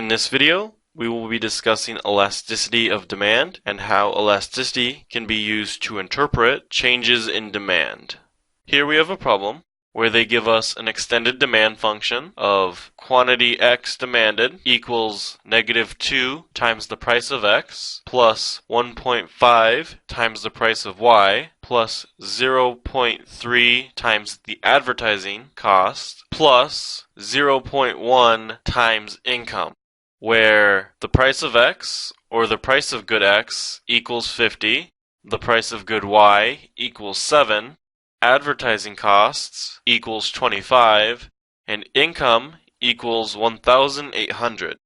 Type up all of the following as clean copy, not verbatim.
In this video, we will be discussing elasticity of demand and how elasticity can be used to interpret changes in demand. Here we have a problem where they give us an extended demand function of quantity X demanded equals -2 times the price of X plus 1.5 times the price of Y plus 0.3 times the advertising cost plus 0.1 times income, where the price of X, or the price of good X, equals 50, the price of good Y equals 7, advertising costs equals 25, and income equals 1,800.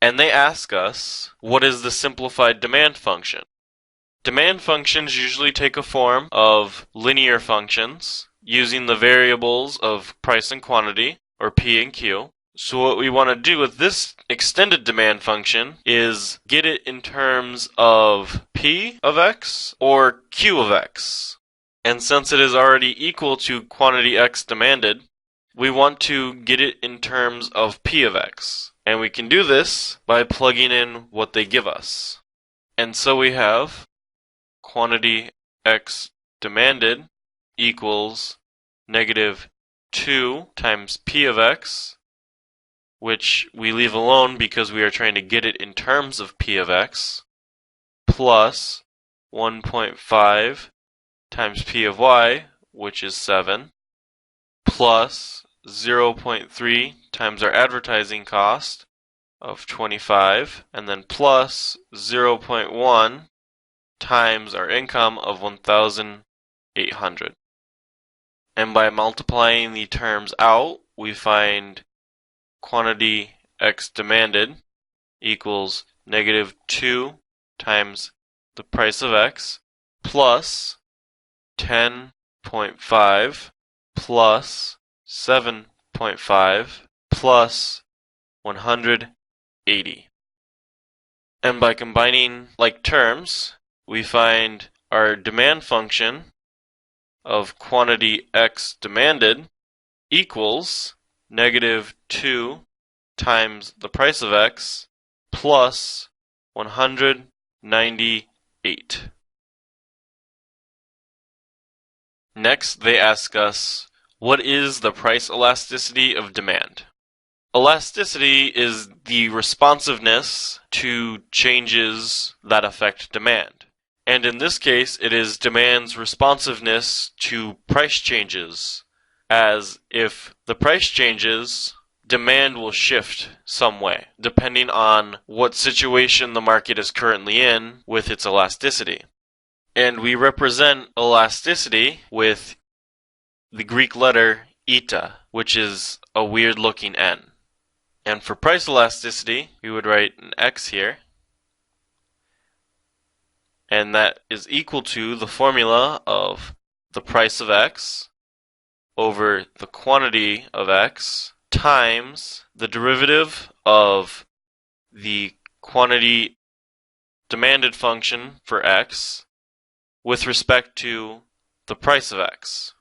And they ask us, what is the simplified demand function? Demand functions usually take a form of linear functions using the variables of price and quantity, or P and Q. So what we want to do with this extended demand function is get it in terms of P of X or Q of X. And since it is already equal to quantity X demanded, we want to get it in terms of P of X. And we can do this by plugging in what they give us. And so we have quantity X demanded equals -2 times P of X, which we leave alone because we are trying to get it in terms of P of X, plus 1.5 times P of Y, which is 7, plus 0.3 times our advertising cost of 25, and then plus 0.1 times our income of 1,800. And by multiplying the terms out, we find quantity X demanded equals -2 times the price of X plus 10.5 plus 7.5 plus 180. And by combining like terms, we find our demand function of quantity X demanded equals -2 times the price of X plus 198. Next, they ask us, what is the price elasticity of demand? Elasticity is the responsiveness to changes that affect demand. And in this case, it is demand's responsiveness to price changes, as if the price changes, demand will shift some way, depending on what situation the market is currently in with its elasticity. And we represent elasticity with the Greek letter eta, which is a weird looking N. And for price elasticity, we would write an X here. And that is equal to the formula of the price of X over the quantity of X times the derivative of the quantity demanded function for X with respect to the price of X.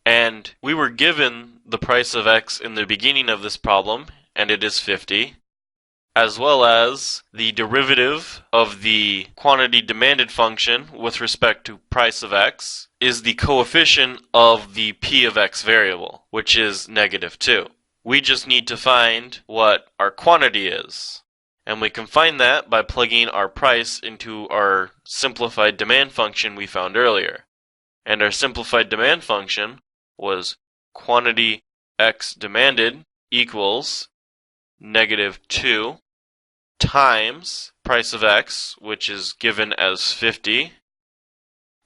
And we were given the price of X in the beginning of this problem, and it is 50, as well as the derivative of the quantity demanded function with respect to price of X is the coefficient of the P of X variable, which is -2. We just need to find what our quantity is. And we can find that by plugging our price into our simplified demand function we found earlier. And our simplified demand function was quantity X demanded equals -2 times price of X, which is given as 50,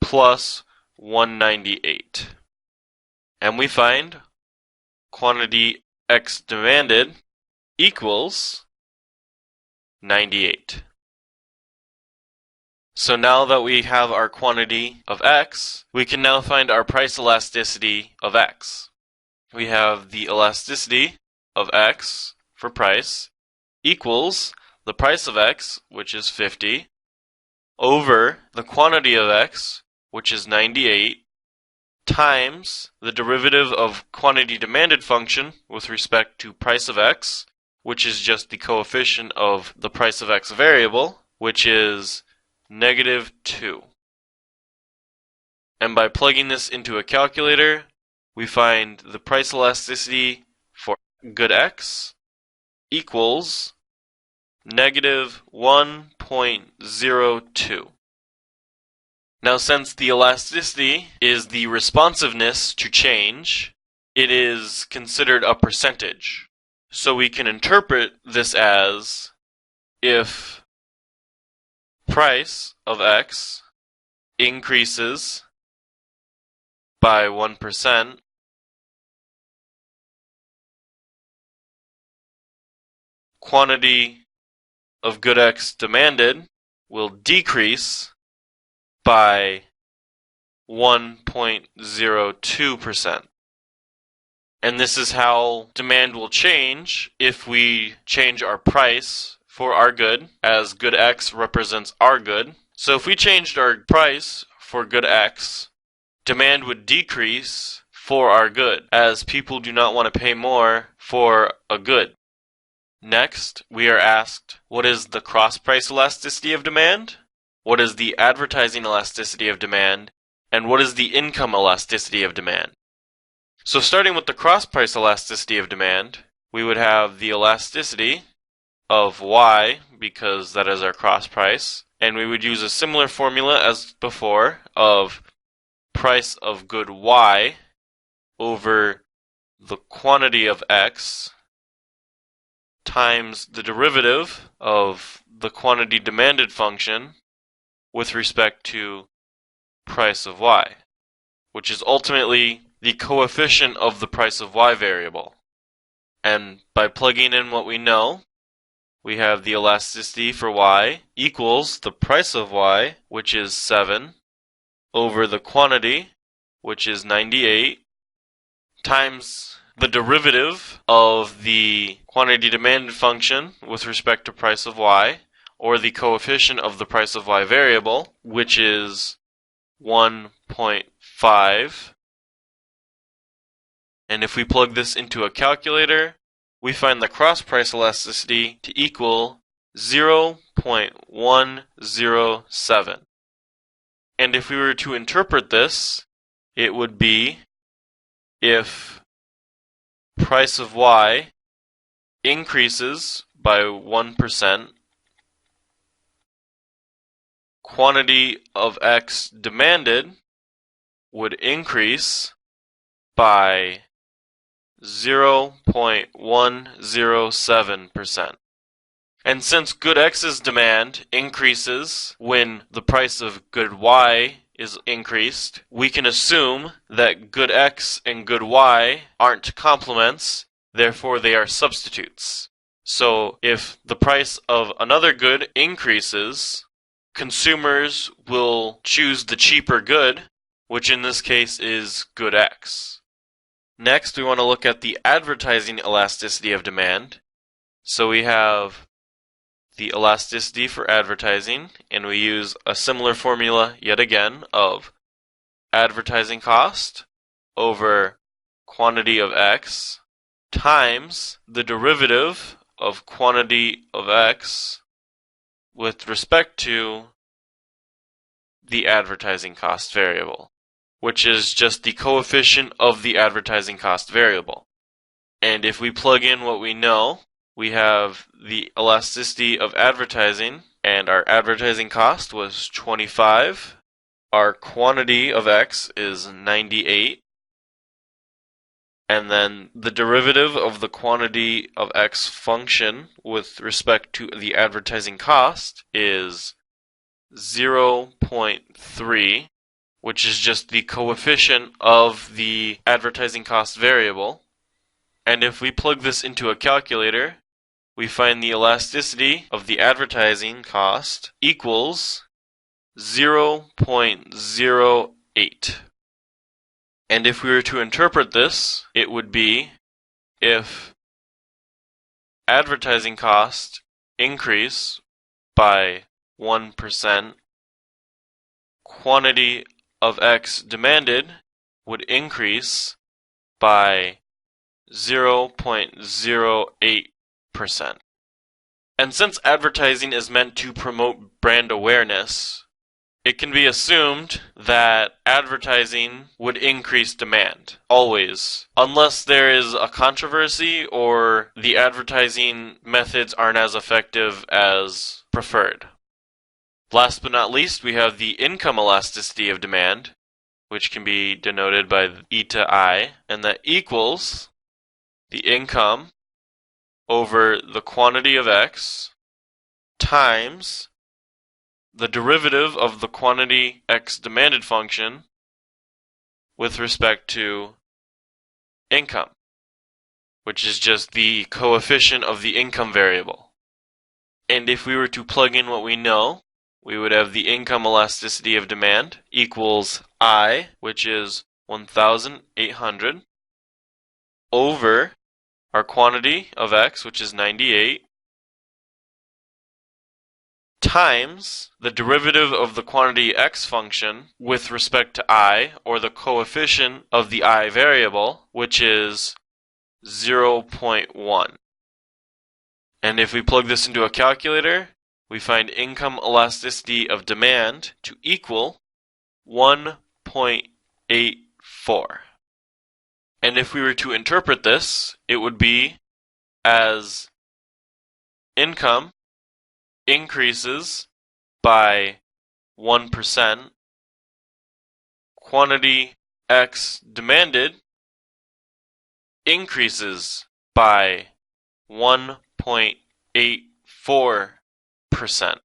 plus 198. And we find quantity X demanded equals 98. So now that we have our quantity of X, we can now find our price elasticity of X. We have the elasticity of X for price equals the price of X, which is 50, over the quantity of X, which is 98, times the derivative of quantity demanded function with respect to price of X, which is just the coefficient of the price of X variable, which is -2. And by plugging this into a calculator, we find the price elasticity for good X equals -1.02. Now, since the elasticity is the responsiveness to change, it is considered a percentage. So we can interpret this as if price of X increases by 1%, quantity of good X demanded will decrease by 1.02%. And this is how demand will change if we change our price for our good, as good X represents our good. So if we changed our price for good X, demand would decrease for our good, as people do not want to pay more for a good. Next, we are asked, what is the cross-price elasticity of demand? What is the advertising elasticity of demand? And what is the income elasticity of demand? So starting with the cross-price elasticity of demand, we would have the elasticity of Y, because that is our cross price, and we would use a similar formula as before of price of good Y over the quantity of X times the derivative of the quantity demanded function with respect to price of Y, which is ultimately the coefficient of the price of Y variable. And by plugging in what we know, we have the elasticity for Y equals the price of Y, which is 7, over the quantity, which is 98, times the derivative of the quantity demanded function with respect to price of Y, or the coefficient of the price of Y variable, which is 1.5. And if we plug this into a calculator, we find the cross-price elasticity to equal 0.107. And if we were to interpret this, it would be if price of Y increases by 1%, quantity of X demanded would increase by 0.107%. And since good X's demand increases when the price of good Y is increased, we can assume that good X and good Y aren't complements, therefore they are substitutes. So if the price of another good increases, consumers will choose the cheaper good, which in this case is good X. Next, we want to look at the advertising elasticity of demand. So we have the elasticity for advertising, and we use a similar formula yet again of advertising cost over quantity of X times the derivative of quantity of X with respect to the advertising cost variable, which is just the coefficient of the advertising cost variable. And if we plug in what we know, we have the elasticity of advertising, and our advertising cost was 25. Our quantity of X is 98. And then the derivative of the quantity of X function with respect to the advertising cost is 0.3, which is just the coefficient of the advertising cost variable. And if we plug this into a calculator, we find the elasticity of the advertising cost equals 0.08. And if we were to interpret this, it would be if advertising cost increase by 1%, quantity of X demanded would increase by 0.08%. And since advertising is meant to promote brand awareness, it can be assumed that advertising would increase demand, always, unless there is a controversy or the advertising methods aren't as effective as preferred. Last but not least, we have the income elasticity of demand, which can be denoted by E to I, and that equals the income over the quantity of X times the derivative of the quantity X demanded function with respect to income, which is just the coefficient of the income variable. And if we were to plug in what we know, we would have the income elasticity of demand equals I, which is 1,800, over our quantity of X, which is 98, times the derivative of the quantity X function with respect to I, or the coefficient of the I variable, which is 0.1. And if we plug this into a calculator, we find income elasticity of demand to equal 1.84. And if we were to interpret this, it would be as income increases by 1%, quantity X demanded increases by 1.84%.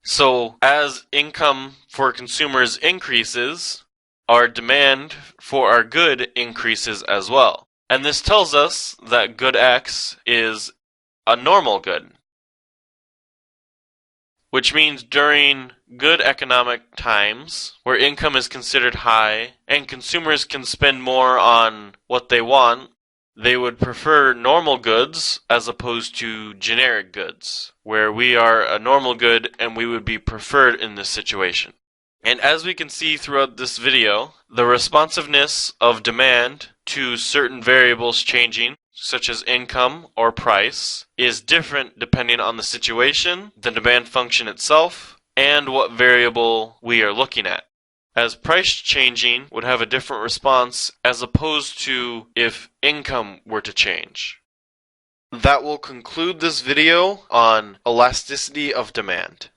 So as income for consumers increases, our demand for our good increases as well. And this tells us that good X is a normal good, which means during good economic times, where income is considered high and consumers can spend more on what they want, they would prefer normal goods as opposed to generic goods, where we are a normal good and we would be preferred in this situation. And as we can see throughout this video, the responsiveness of demand to certain variables changing, such as income or price, is different depending on the situation, the demand function itself, and what variable we are looking at. As price changing would have a different response as opposed to if income were to change. That will conclude this video on elasticity of demand.